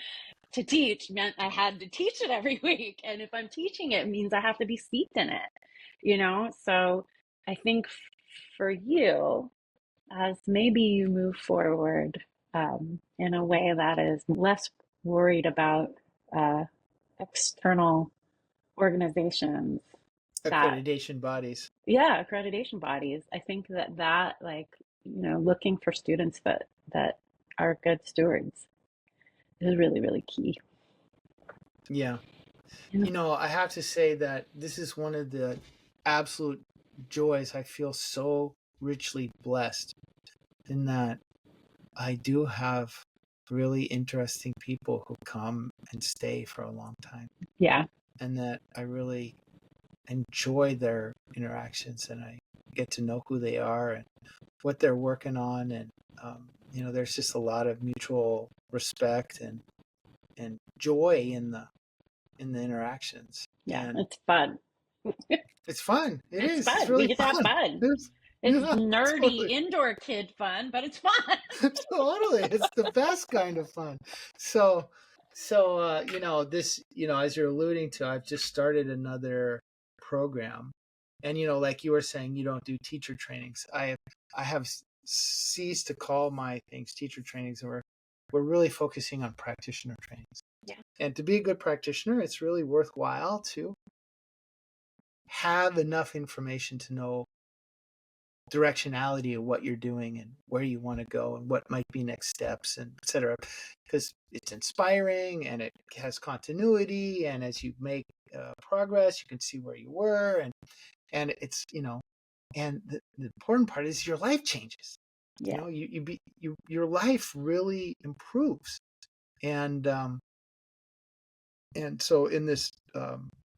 To teach meant I had to teach it every week. And if I'm teaching it, it means I have to be steeped in it, So I think for you, as maybe you move forward in a way that is less worried about external organizations, accreditation bodies. Yeah, accreditation bodies. I think that looking for students that are good stewards is really, really key. Yeah. I have to say that this is one of the absolute joys. I feel so richly blessed in that I do have really interesting people who come and stay for a long time. Yeah. And that I really enjoy their interactions and I get to know who they are and what they're working on. And, there's just a lot of mutual respect and joy in the interactions. Yeah, and it's fun. It's fun. It's is. fun. It's really We get to have fun. It's nerdy totally. Indoor kid fun, but it's fun. Totally. It's the best kind of fun. So this, as you're alluding to, I've just started another program. And, like you were saying, you don't do teacher trainings. I have ceased to call my things teacher trainings, and we're really focusing on practitioner trainings. Yeah. And to be a good practitioner, it's really worthwhile to have enough information to know directionality of what you're doing and where you want to go and what might be next steps and etc. Because it's inspiring and it has continuity, and as you make progress, you can see where you were, and it's and the important part is your life changes. Yeah. Your life really improves, and so in this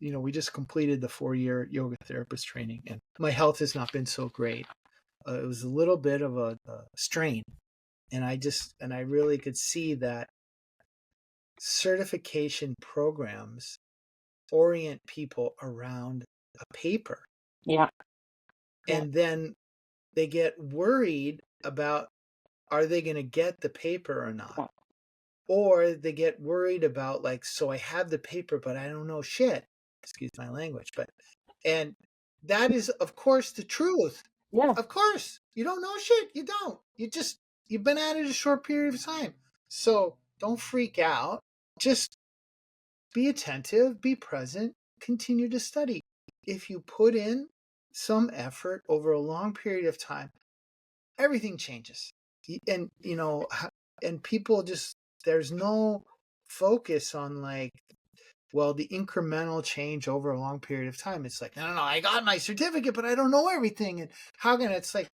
we just completed the 4-year yoga therapist training, and my health has not been so great. It was a little bit of a strain, and I really could see that certification programs orient people around a paper. Yeah. And then they get worried about, are they going to get the paper or not? Yeah. Or they get worried about, like, so I have the paper, but I don't know shit. Excuse my language, and that is, of course, the truth. Yeah. Of course, you don't know shit. You don't. You've been at it a short period of time. So don't freak out. Just be attentive, be present, continue to study. If you put in some effort over a long period of time, everything changes. And, and people just, there's no focus on, like, well, the incremental change over a long period of time. It's like, no, I got my certificate, but I don't know everything. And how can it's like,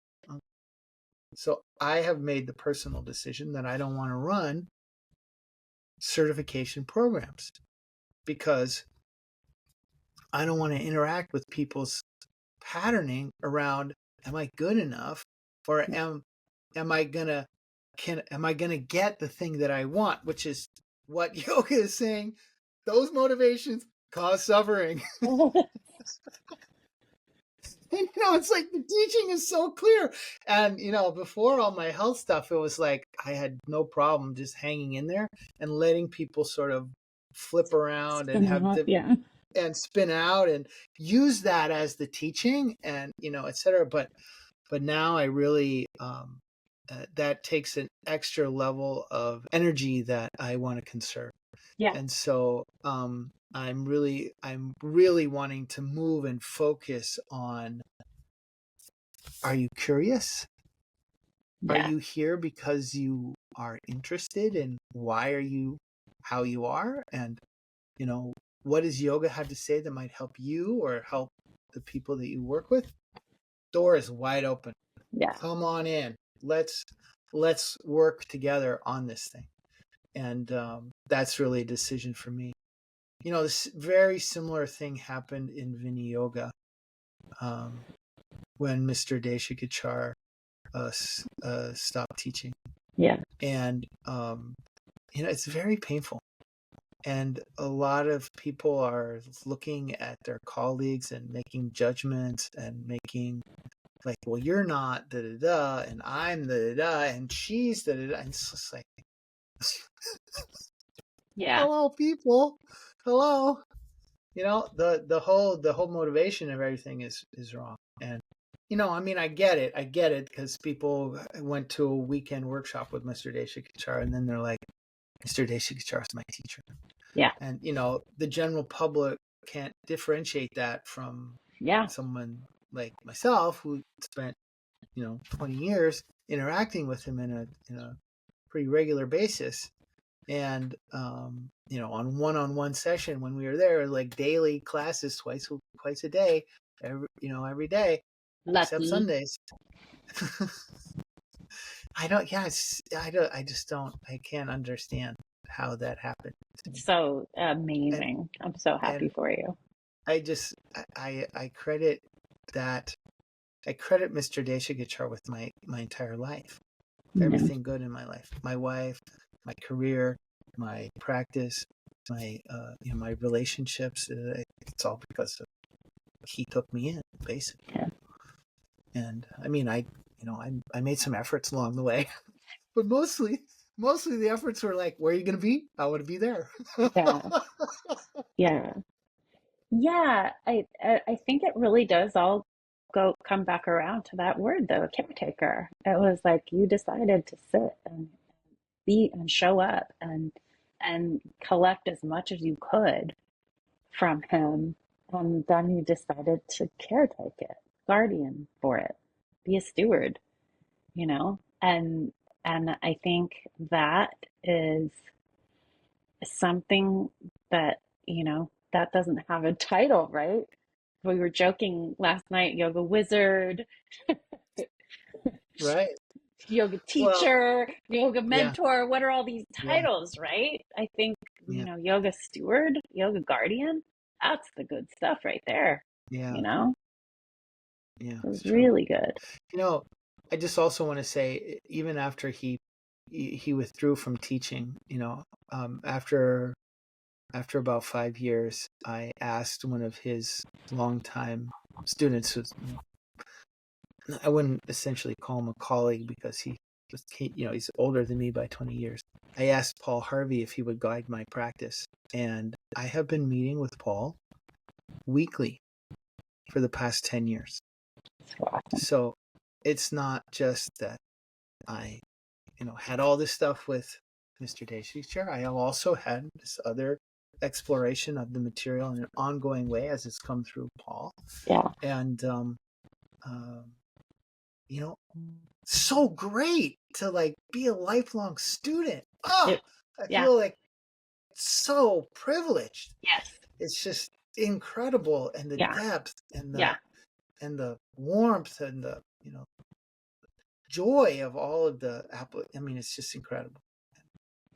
so I have made the personal decision that I don't want to run certification programs because I don't want to interact with people's patterning around, am I good enough, or am I gonna get the thing that I want, which is what yoga is saying. Those motivations cause suffering. And, it's like the teaching is so clear. And, before all my health stuff, it was like I had no problem just hanging in there and letting people sort of flip around and have and spin out and use that as the teaching and, et cetera. But now I really, that takes an extra level of energy that I want to conserve. Yeah. And so, I'm really wanting to move and focus on, are you curious? Yeah. Are you here because you are interested in why are you how you are? And, what does yoga have to say that might help you or help the people that you work with? Door is wide open. Yeah. Come on in. Let's work together on this thing. And that's really a decision for me. This very similar thing happened in Vini Yoga when Mr. Deshikachar stopped teaching. Yeah. And, it's very painful. And a lot of people are looking at their colleagues and making judgments and making, like, well, you're not da-da-da, and I'm da-da-da, and she's da-da-da. And it's just like, Yeah. hello, people. Hello. The whole motivation of everything is wrong. And, I get it because people went to a weekend workshop with Mr. Deshikachar, and then they're like, Mr. Deshikachar is my teacher. Yeah. And, the general public can't differentiate that from someone like myself who spent, 20 years interacting with him in a pretty regular basis. And, on one-on-one session when we were there, like daily classes twice a day, every day, except Sundays. I can't understand how that happened. It's so amazing. I'm so happy for you. I credit that. I credit Mr. Deshikachar with my entire life. Everything good in my life. My wife, my career, my practice, my my relationships. It's all because of he took me in, basically. Yeah. And I made some efforts along the way, but mostly the efforts were like, where are you going to be? I want to be there. Yeah. Yeah. I think it really does all come back around to that word though, caretaker. It was like you decided to sit and be and show up and collect as much as you could from him And then you decided to caretake it, guardian for it, be a steward, you know? And I think that is something that, that doesn't have a title, right? We were joking last night, yoga wizard, Right. yoga Well, teacher, yoga yeah, mentor. What are all these yeah, titles, right? I think, yeah, yoga steward, yoga guardian, that's the good stuff right there, yeah, you know? yeah. So It's true. really good. You know, I just also want to say, even after he withdrew from teaching, after about 5 years, I asked one of his longtime students, I wouldn't essentially call him a colleague because he's older than me by 20 years. I asked Paul Harvey if he would guide my practice, and I have been meeting with Paul weekly for the past 10 years. So awesome. So it's not just that I, had all this stuff with Mr. Deshri's chair. I have also had this other exploration of the material in an ongoing way as it's come through Paul. Yeah. And, so great to like be a lifelong student. Oh, I Yeah. feel like so privileged. Yes. It's just incredible, and the Yeah. depth and Yeah. the warmth and the joy of all of the apple. I mean, it's just incredible.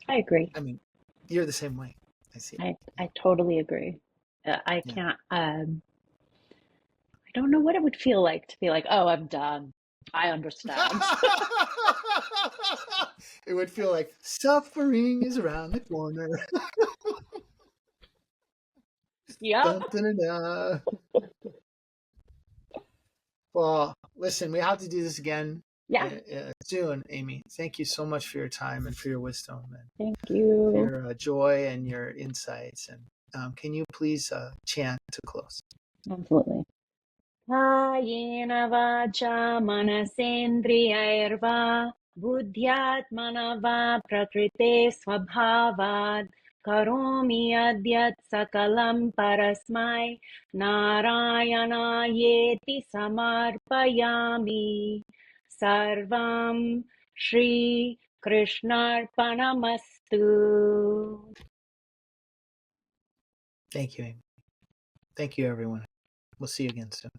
I agree. I mean, you're the same way. I see. I totally agree. I Yeah. can't, I don't know what it would feel like to be like, oh, I'm done. I understand. It would feel like suffering is around the corner. Yep. Dun, dun, dun, dun. Well, listen, we have to do this again Yeah. soon, Aimee. Thank you so much for your time and for your wisdom and Thank you. your joy and your insights. And can you please chant to close? Absolutely. कायेन वाचा मनसेन्द्रियैर्वा बुद्ध्यात्मना वा प्रकृते स्वभावात् करोमि यद्यत् सकलं परस्मै नारायणायेति समर्पयामि सर्वं श्रीकृष्णार्पणमस्तु. Thank you, Aimee. Thank you, everyone. We'll see you again soon.